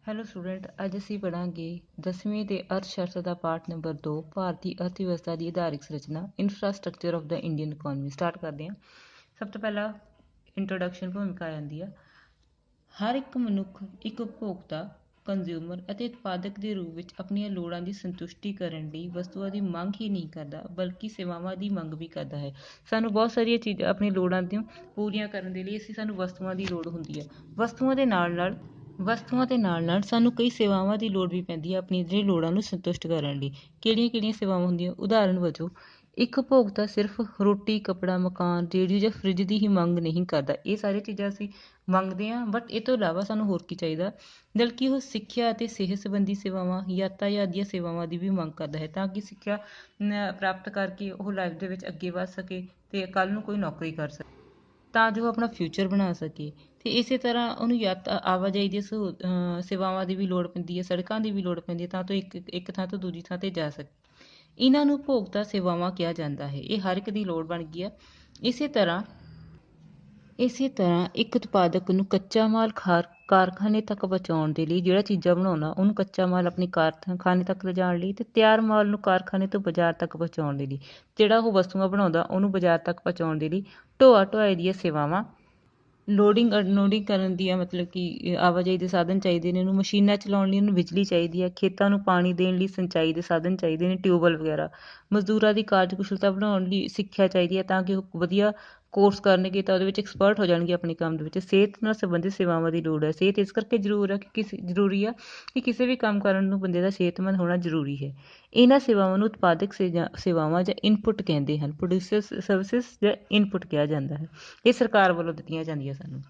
Hello student, ਅੱਜ ਅਸੀਂ ਪੜ੍ਹਾਂਗੇ 10ਵੀਂ ਦੇ ਅਰਥ ਸ਼ਾਸਤਰ ਦਾ ਪਾਠ ਨੰਬਰ 2 ਭਾਰਤੀ ਅਰਥ ਵਿਵਸਥਾ ਦੀ ਆਧਾਰਿਕ ਸੰਰਚਨਾ infrastructure of the Indian economy start ਕਰਦੇ ਹਾਂ। ਸਭ ਤੋਂ ਪਹਿਲਾਂ ਇੰਟਰੋਡਕਸ਼ਨ ਭੂਮਿਕਾ ਆ ਜਾਂਦੀ ਆ। ਹਰ ਇੱਕ ਮਨੁੱਖ ਇੱਕ ਉਪਭੋਗਤਾ ਕੰਜ਼ਿਊਮਰ ਅਤੇ ਉਤਪਾਦਕ ਦੇ ਰੂਪ ਵਿੱਚ ਆਪਣੀਆਂ ਲੋੜਾਂ ਦੀ ਸੰਤੁਸ਼ਟੀ ਕਰਨ ਲਈ ਵਸਤੂਆਂ ਦੀ ਮੰਗ ਹੀ ਨਹੀਂ ਕਰਦਾ, ਬਲਕਿ ਸੇਵਾਵਾਂ ਦੀ ਮੰਗ ਵੀ ਕਰਦਾ ਹੈ। ਸਾਨੂੰ ਬਹੁਤ ਸਾਰੀਆਂ ਚੀਜ਼ਾਂ ਆਪਣੀਆਂ ਲੋੜਾਂ ਦੀਆਂ ਪੂਰੀਆਂ ਕਰਨ ਦੇ ਲਈ ਸਾਨੂੰ ਵਸਤੂਆਂ ਦੀ ਲੋੜ ਹੁੰਦੀ ਹੈ। ਵਸਤੂਆਂ ਦੇ ਨਾਲ ਨਾਲ ਸਾਨੂੰ ਕਈ ਸੇਵਾਵਾਂ ਦੀ ਲੋੜ ਵੀ ਪੈਂਦੀ ਹੈ ਆਪਣੀ ਜਿਹੜੀ ਲੋੜਾਂ ਨੂੰ ਸੰਤੁਸ਼ਟ ਕਰਨ ਲਈ। ਕਿਹੜੀਆਂ ਸੇਵਾਵਾਂ ਹੁੰਦੀਆਂ? ਉਦਾਹਰਨ ਵਜੋਂ ਇੱਕ ਉਪਭੋਗਤਾ ਸਿਰਫ ਰੋਟੀ, ਕੱਪੜਾ, ਮਕਾਨ, ਰੇਡੀਓ ਜਾਂ ਫਰਿੱਜ ਦੀ ਹੀ ਮੰਗ ਨਹੀਂ ਕਰਦਾ। ਇਹ ਸਾਰੀਆਂ ਚੀਜ਼ਾਂ ਅਸੀਂ ਮੰਗਦੇ ਹਾਂ, ਬਟ ਇਹ ਤੋਂ ਇਲਾਵਾ ਸਾਨੂੰ ਹੋਰ ਕੀ ਚਾਹੀਦਾ? ਬਲਕਿ ਉਹ ਸਿੱਖਿਆ ਅਤੇ ਸਿਹਤ ਸੰਬੰਧੀ ਸੇਵਾਵਾਂ, ਯਾਤਾਯਾਤ ਦੀਆਂ ਸੇਵਾਵਾਂ ਦੀ ਵੀ ਮੰਗ ਕਰਦਾ ਹੈ, ਤਾਂ ਕਿ ਸਿੱਖਿਆ ਪ੍ਰਾਪਤ ਕਰਕੇ ਉਹ ਲਾਈਫ ਦੇ ਵਿੱਚ ਅੱਗੇ ਵੱਧ ਸਕੇ ਅਤੇ ਕੱਲ੍ਹ ਨੂੰ ਕੋਈ ਨੌਕਰੀ ਕਰ ਸਕੇ, ਤਾਂ ਜੋ ਆਪਣਾ ਫਿਊਚਰ ਬਣਾ ਸਕੇ। ਅਤੇ ਇਸੇ ਤਰ੍ਹਾਂ ਉਹਨੂੰ ਆਵਾਜਾਈ ਦੀਆਂ ਸੇਵਾਵਾਂ ਦੀ ਵੀ ਲੋੜ ਪੈਂਦੀ ਹੈ, ਸੜਕਾਂ ਦੀ ਵੀ ਲੋੜ ਪੈਂਦੀ ਹੈ, ਤਾਂ ਤੋਂ ਇੱਕ ਥਾਂ ਤੋਂ ਦੂਜੀ ਥਾਂ 'ਤੇ ਜਾ ਸਕੇ। ਇਹਨਾਂ ਨੂੰ ਉਪਭੋਗਤਾ ਸੇਵਾਵਾਂ ਕਿਹਾ ਜਾਂਦਾ ਹੈ। ਇਹ ਹਰ ਇੱਕ ਦੀ ਲੋੜ ਬਣ ਗਈ ਆ। ਇਸੇ ਤਰ੍ਹਾਂ ਇੱਕ ਉਤਪਾਦਕ ਨੂੰ ਕੱਚਾ ਮਾਲ ਕਾਰਖਾਨੇ ਤੱਕ ਪਹੁੰਚਾਉਣ ਦੇ ਲਈ, ਜਿਹੜਾ ਚੀਜ਼ਾਂ ਬਣਾਉਣਾ ਉਹਨੂੰ ਕੱਚਾ ਮਾਲ ਆਪਣੇ ਕਾਰਖਾਨੇ ਤੱਕ ਲਿਜਾਣ ਲਈ, ਅਤੇ ਤਿਆਰ ਮਾਲ ਨੂੰ ਕਾਰਖਾਨੇ ਤੋਂ ਬਾਜ਼ਾਰ ਤੱਕ ਪਹੁੰਚਾਉਣ ਦੇ ਲਈ, ਜਿਹੜਾ ਉਹ ਵਸਤੂਆਂ ਬਣਾਉਂਦਾ ਉਹਨੂੰ ਬਾਜ਼ਾਰ ਤੱਕ ਪਹੁੰਚਾਉਣ ਦੇ ਲਈ ਢੋਆ ਦੀਆਂ ਸੇਵਾਵਾਂ, ਲੋਡਿੰਗ ਅਨਲੋਡਿੰਗ ਕਰਨ ਦੀਆਂ, ਮਤਲਬ ਕਿ ਆਵਾਜਾਈ ਦੇ ਸਾਧਨ ਚਾਹੀਦੇ ਨੇ ਉਹਨੂੰ, ਮਸ਼ੀਨਾਂ ਚਲਾਉਣ ਲਈ ਉਹਨੂੰ ਬਿਜਲੀ ਚਾਹੀਦੀ ਹੈ, ਖੇਤਾਂ ਨੂੰ ਪਾਣੀ ਦੇਣ ਲਈ ਸਿੰਚਾਈ ਦੇ ਸਾਧਨ ਚਾਹੀਦੇ ਨੇ, ਟਿਊਬਵੈੱਲ ਵਗੈਰਾ, ਮਜ਼ਦੂਰਾਂ ਦੀ ਕਾਰਜਕੁਸ਼ਲਤਾ ਬਣਾਉਣ ਲਈ ਸਿੱਖਿਆ ਚਾਹੀਦੀ ਹੈ ਤਾਂ ਕਿ ਉਹ ਵਧੀਆ ਕੋਰਸ ਕਰਨਗੇ ਤਾਂ ਉਹਦੇ ਵਿੱਚ ਐਕਸਪਰਟ ਹੋ ਜਾਣਗੇ ਆਪਣੇ ਕੰਮ ਦੇ ਵਿੱਚ। ਸਿਹਤ ਨਾਲ ਸੰਬੰਧਿਤ ਸੇਵਾਵਾਂ ਦੀ ਲੋੜ ਹੈ। ਸਿਹਤ ਇਸ ਕਰਕੇ ਜ਼ਰੂਰੀ ਆ ਕਿ ਕਿਸੇ ਵੀ ਕੰਮ ਕਰਨ ਨੂੰ ਬੰਦੇ ਦਾ ਸਿਹਤਮੰਦ ਹੋਣਾ ਜ਼ਰੂਰੀ ਹੈ। ਇਹਨਾਂ ਸੇਵਾਵਾਂ ਨੂੰ ਉਤਪਾਦਕ ਸੇਵਾਵਾਂ ਜਾਂ ਇਨਪੁਟ ਕਹਿੰਦੇ ਹਨ। ਪ੍ਰੋਡਿਊਸਰ ਸਰਵਿਸਿਜ਼ ਜਾਂ ਇਨਪੁਟ ਕਿਹਾ ਜਾਂਦਾ ਹੈ। ਇਹ ਸਰਕਾਰ ਵੱਲੋਂ ਦਿੱਤੀਆਂ ਜਾਂਦੀਆਂ ਸਾਨੂੰ।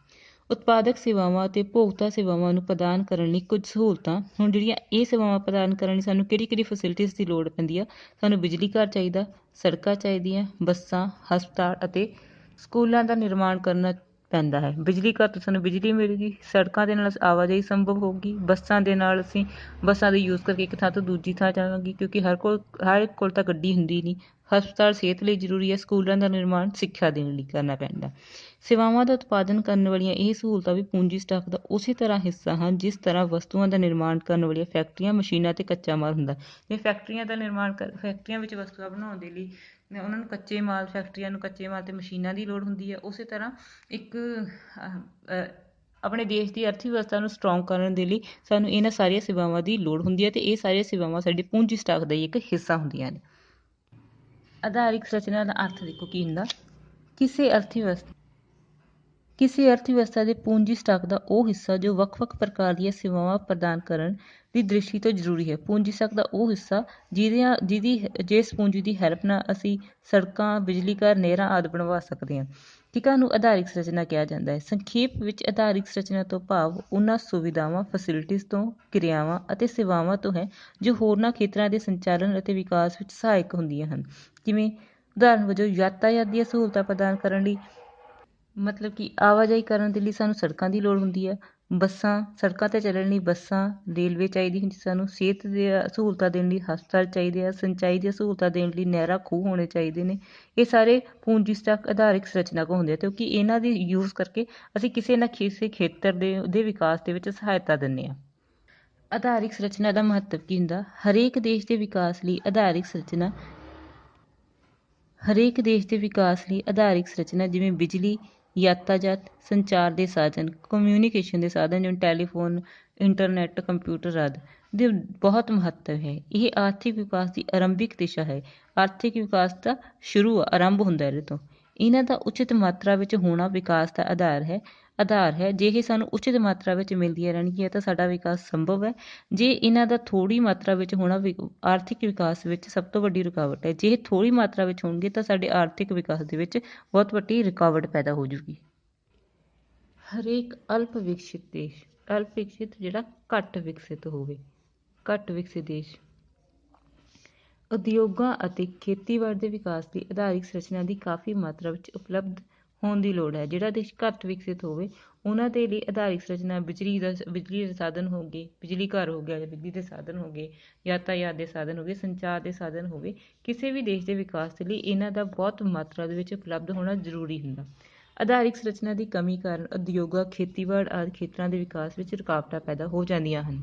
ਉਤਪਾਦਕ ਸੇਵਾਵਾਂ ਅਤੇ ਉਪਭੋਗਤਾ ਸੇਵਾਵਾਂ ਨੂੰ ਪ੍ਰਦਾਨ ਕਰਨ ਲਈ ਕੁਝ ਸਹੂਲਤਾਂ। ਹੁਣ ਜਿਹੜੀਆਂ ਇਹ ਸੇਵਾਵਾਂ ਪ੍ਰਦਾਨ ਕਰਨ ਲਈ ਸਾਨੂੰ ਕਿਹੜੀ ਫੈਸਿਲਿਟੀਜ਼ ਦੀ ਲੋੜ ਪੈਂਦੀ ਆ? ਸਾਨੂੰ ਬਿਜਲੀ ਘਰ ਚਾਹੀਦਾ, ਸੜਕਾਂ ਚਾਹੀਦੀਆਂ, ਬੱਸਾਂ, ਹਸਪਤਾਲ ਅਤੇ ਸਕੂਲਾਂ ਦਾ ਨਿਰਮਾਣ ਕਰਨਾ ਪੈਂਦਾ ਹੈ। ਬਿਜਲੀ ਘਰ ਤੋਂ ਸਾਨੂੰ ਬਿਜਲੀ ਮਿਲੇਗੀ, ਸੜਕਾਂ ਦੇ ਨਾਲ ਆਵਾਜਾਈ ਸੰਭਵ ਹੋਊਗੀ, ਬੱਸਾਂ ਦੇ ਨਾਲ ਅਸੀਂ ਬੱਸਾਂ ਦਾ ਯੂਜ਼ ਕਰਕੇ ਇੱਕ ਥਾਂ ਤੋਂ ਦੂਜੀ ਥਾਂ ਜਾਵਾਂਗੇ, ਕਿਉਂਕਿ ਹਰ ਇੱਕ ਕੋਲ ਤਾਂ ਗੱਡੀ ਹੁੰਦੀ ਨਹੀਂ। ਹਸਪਤਾਲ ਸਿਹਤ ਲਈ ਜ਼ਰੂਰੀ ਹੈ। ਸਕੂਲਾਂ ਦਾ ਨਿਰਮਾਣ ਸਿੱਖਿਆ ਦੇਣ ਲਈ ਕਰਨਾ ਪੈਂਦਾ। ਸੇਵਾਵਾਂ ਦਾ ਉਤਪਾਦਨ ਕਰਨ ਵਾਲੀਆਂ ਇਹ ਸਹੂਲਤਾਂ ਵੀ ਪੂੰਜੀ ਸਟਾਕ ਦਾ ਉਸੇ ਤਰ੍ਹਾਂ ਹਿੱਸਾ ਹਨ ਜਿਸ ਤਰ੍ਹਾਂ ਵਸਤੂਆਂ ਦਾ ਨਿਰਮਾਣ ਕਰਨ ਵਾਲੀਆਂ ਫੈਕਟਰੀਆਂ, ਮਸ਼ੀਨਾਂ ਅਤੇ ਕੱਚਾ ਮਾਲ ਹੁੰਦਾ। ਜੇ ਫੈਕਟਰੀਆਂ ਵਿੱਚ ਵਸਤੂਆਂ ਬਣਾਉਣ ਦੇ ਲਈ ਉਹਨਾਂ ਨੂੰ ਫੈਕਟਰੀਆਂ ਨੂੰ ਕੱਚੇ ਮਾਲ ਅਤੇ ਮਸ਼ੀਨਾਂ ਦੀ ਲੋੜ ਹੁੰਦੀ ਹੈ। ਉਸੇ ਤਰ੍ਹਾਂ ਇੱਕ ਆਪਣੇ ਦੇਸ਼ ਦੀ ਅਰਥ ਵਿਵਸਥਾ ਨੂੰ ਸਟਰੋਂਗ ਕਰਨ ਦੇ ਲਈ ਸਾਨੂੰ ਇਹਨਾਂ ਸਾਰੀਆਂ ਸੇਵਾਵਾਂ ਦੀ ਲੋੜ ਹੁੰਦੀ ਹੈ, ਅਤੇ ਇਹ ਸਾਰੀਆਂ ਸੇਵਾਵਾਂ ਸਾਡੀ ਪੂੰਜੀ ਸਟਾਕ ਦਾ ਹੀ ਇੱਕ ਹਿੱਸਾ ਹੁੰਦੀਆਂ ਨੇ। ਆਧਾਰਿਕ ਸੰਰਚਨਾ ਦਾ ਅਰਥ ਦੇਖੋ ਕੀ ਹੁੰਦਾ। ਕਿਸੇ ਅਰਥ ਵਿਵਸਥਾ ਦੇ ਪੂੰਜੀ ਸਟਾਕ ਦਾ ਉਹ ਹਿੱਸਾ ਜੋ ਵੱਖ-ਵੱਖ ਪ੍ਰਕਾਰ ਦੀਆਂ ਸੇਵਾਵਾਂ ਪ੍ਰਦਾਨ ਕਰਨ ਦੀ ਦ੍ਰਿਸ਼ਟੀ ਤੋਂ ਜ਼ਰੂਰੀ ਹੈ। ਪੂੰਜੀ ਸਟਾਕ ਦਾ ਉਹ ਹਿੱਸਾ ਜਿਸ ਪੂੰਜੀ ਦੀ ਹੈਲਪ ਨਾਲ ਅਸੀਂ ਸੜਕਾਂ, ਬਿਜਲੀ ਘਰ, ਨਹਿਰਾਂ ਆਦਿ ਬਣਵਾ ਸਕਦੇ ਹਾਂ। ਠੀਕ ਹੈ, ਨੂੰ ਆਧਾਰਿਕ ਸੰਰਚਨਾ ਕਿਹਾ ਜਾਂਦਾ ਹੈ। ਸੰਖੇਪ ਵਿੱਚ ਆਧਾਰਿਕ ਸੰਰਚਨਾ ਤੋਂ ਭਾਵ ਉਹਨਾਂ ਸੁਵਿਧਾਵਾਂ, ਫੈਸਿਲਿਟੀਜ਼ ਤੋਂ, ਕਿਰਿਆਵਾਂ ਅਤੇ ਸੇਵਾਵਾਂ ਤੋਂ ਹੈ ਜੋ ਹੋਰਨਾਂ ਖੇਤਰਾਂ ਦੇ ਸੰਚਾਲਨ ਅਤੇ ਵਿਕਾਸ ਵਿੱਚ ਸਹਾਇਕ ਹੁੰਦੀਆਂ ਹਨ। ਜਿਵੇਂ ਉਦਾਹਰਨ ਵਜੋਂ ਯਾਤਾਯਾਤ ਦੀਆਂ ਸਹੂਲਤਾਂ ਪ੍ਰਦਾਨ ਕਰਨ ਲਈ, ਮਤਲਬ ਕਿ ਆਵਾਜਾਈ ਕਰਨ ਦੇ ਲਈ ਸਾਨੂੰ ਸੜਕਾਂ ਦੀ ਲੋੜ ਹੁੰਦੀ ਹੈ। ਸੜਕਾਂ 'ਤੇ ਚੱਲਣ ਲਈ ਬੱਸਾਂ, ਰੇਲਵੇ ਚਾਹੀਦੀ ਹੁੰਦੀ ਸਾਨੂੰ। ਸਿਹਤ ਦੀਆਂ ਸਹੂਲਤਾਂ ਦੇਣ ਲਈ ਹਸਪਤਾਲ ਚਾਹੀਦੇ ਆ। ਸਿੰਚਾਈ ਦੀਆਂ ਸਹੂਲਤਾਂ ਦੇਣ ਲਈ ਨਹਿਰਾਂ, ਖੂਹ ਹੋਣੇ ਚਾਹੀਦੇ ਨੇ। ਇਹ ਸਾਰੇ ਪੂੰਜੀ ਸਟਾਕ ਆਧਾਰਿਕ ਸੰਰਚਨਾ ਕੋ ਹੁੰਦੇ ਆ, ਕਿਉਂਕਿ ਇਹਨਾਂ ਦੀ ਯੂਜ਼ ਕਰਕੇ ਅਸੀਂ ਕਿਸੇ ਨਾ ਕਿਸੇ ਖੇਤਰ ਦੇ ਵਿਕਾਸ ਦੇ ਵਿੱਚ ਸਹਾਇਤਾ ਦਿੰਦੇ ਹਾਂ। ਆਧਾਰਿਕ ਸੰਰਚਨਾ ਦਾ ਮਹੱਤਵ ਕੀ ਹੁੰਦਾ? ਹਰੇਕ ਦੇਸ਼ ਦੇ ਵਿਕਾਸ ਲਈ ਆਧਾਰਿਕ ਸੰਰਚਨਾ ਜਿਵੇਂ ਬਿਜਲੀ, ਯਾਤਾਯਾਤ, ਸੰਚਾਰ ਦੇ ਸਾਧਨ, ਕਮਿਊਨੀਕੇਸ਼ਨ ਦੇ ਸਾਧਨ ਜਿਵੇਂ ਟੈਲੀਫੋਨ, ਇੰਟਰਨੈੱਟ, ਕੰਪਿਊਟਰ ਆਦਿ ਦੇ ਬਹੁਤ ਮਹੱਤਵ ਹੈ। ਇਹ ਆਰਥਿਕ ਵਿਕਾਸ ਦੀ ਆਰੰਭਿਕ ਦਿਸ਼ਾ ਹੈ। ਆਰਥਿਕ ਵਿਕਾਸ ਦਾ ਆਰੰਭ ਹੁੰਦਾ ਇਹਦੇ ਤੋਂ। ਇਹਨਾਂ ਦਾ ਉਚਿਤ ਮਾਤਰਾ ਵਿੱਚ ਹੋਣਾ ਵਿਕਾਸ ਦਾ ਆਧਾਰ ਹੈ। ਜੇ ਇਹ ਸਾਨੂੰ ਉਚਿਤ ਮਾਤਰਾ ਵਿੱਚ ਮਿਲਦੀਆਂ ਰਹਿਣਗੀਆਂ ਤਾਂ ਸਾਡਾ ਵਿਕਾਸ ਸੰਭਵ ਹੈ। ਜੇ ਇਹਨਾਂ ਦਾ ਥੋੜ੍ਹੀ ਮਾਤਰਾ ਵਿੱਚ ਹੋਣਾ ਆਰਥਿਕ ਵਿਕਾਸ ਵਿੱਚ ਸਭ ਤੋਂ ਵੱਡੀ ਰੁਕਾਵਟ ਹੈ। ਜੇ ਇਹ ਥੋੜ੍ਹੀ ਮਾਤਰਾ ਵਿੱਚ ਹੋਣਗੇ ਤਾਂ ਸਾਡੇ ਆਰਥਿਕ ਵਿਕਾਸ ਦੇ ਵਿੱਚ ਬਹੁਤ ਵੱਡੀ ਰੁਕਾਵਟ ਪੈਦਾ ਹੋ ਜੂਗੀ। ਹਰੇਕ ਅਲਪ ਵਿਕਸਿਤ ਜਿਹੜਾ ਘੱਟ ਵਿਕਸਿਤ ਦੇਸ਼ ਉਦਯੋਗਾਂ ਅਤੇ ਖੇਤੀਬਾੜੀ ਦੇ ਵਿਕਾਸ ਲਈ ਆਧਾਰਿਕ ਸੰਰਚਨਾ ਦੀ ਕਾਫੀ ਮਾਤਰਾ ਵਿੱਚ ਉਪਲਬਧ ਹੋਣ ਦੀ ਲੋੜ ਹੈ। ਜਿਹੜਾ ਦੇਸ਼ ਘੱਟ ਵਿਕਸਿਤ ਹੋਵੇ ਉਹਨਾਂ ਦੇ ਲਈ ਆਧਾਰਿਕ ਸੰਰਚਨਾ ਬਿਜਲੀ ਦੇ ਸਾਧਨ ਹੋ ਗਏ, ਬਿਜਲੀ ਘਰ ਹੋ ਗਿਆ ਜਾਂ ਬਿਜਲੀ ਦੇ ਸਾਧਨ ਹੋ ਗਏ, ਯਾਤਾਯਾਤ ਦੇ ਸਾਧਨ ਹੋ ਗਏ, ਸੰਚਾਰ ਦੇ ਸਾਧਨ ਹੋ ਗਏ। ਕਿਸੇ ਵੀ ਦੇਸ਼ ਦੇ ਵਿਕਾਸ ਦੇ ਲਈ ਇਹਨਾਂ ਦਾ ਬਹੁਤ ਮਾਤਰਾ ਦੇ ਵਿੱਚ ਉਪਲਬਧ ਹੋਣਾ ਜ਼ਰੂਰੀ ਹੁੰਦਾ। ਆਧਾਰਿਕ ਸੰਰਚਨਾ ਦੀ ਕਮੀ ਕਾਰਨ ਉਦਯੋਗਾਂ, ਖੇਤੀਬਾੜੀ ਆਦਿ ਖੇਤਰਾਂ ਦੇ ਵਿਕਾਸ ਵਿੱਚ ਰੁਕਾਵਟਾਂ ਪੈਦਾ ਹੋ ਜਾਂਦੀਆਂ ਹਨ।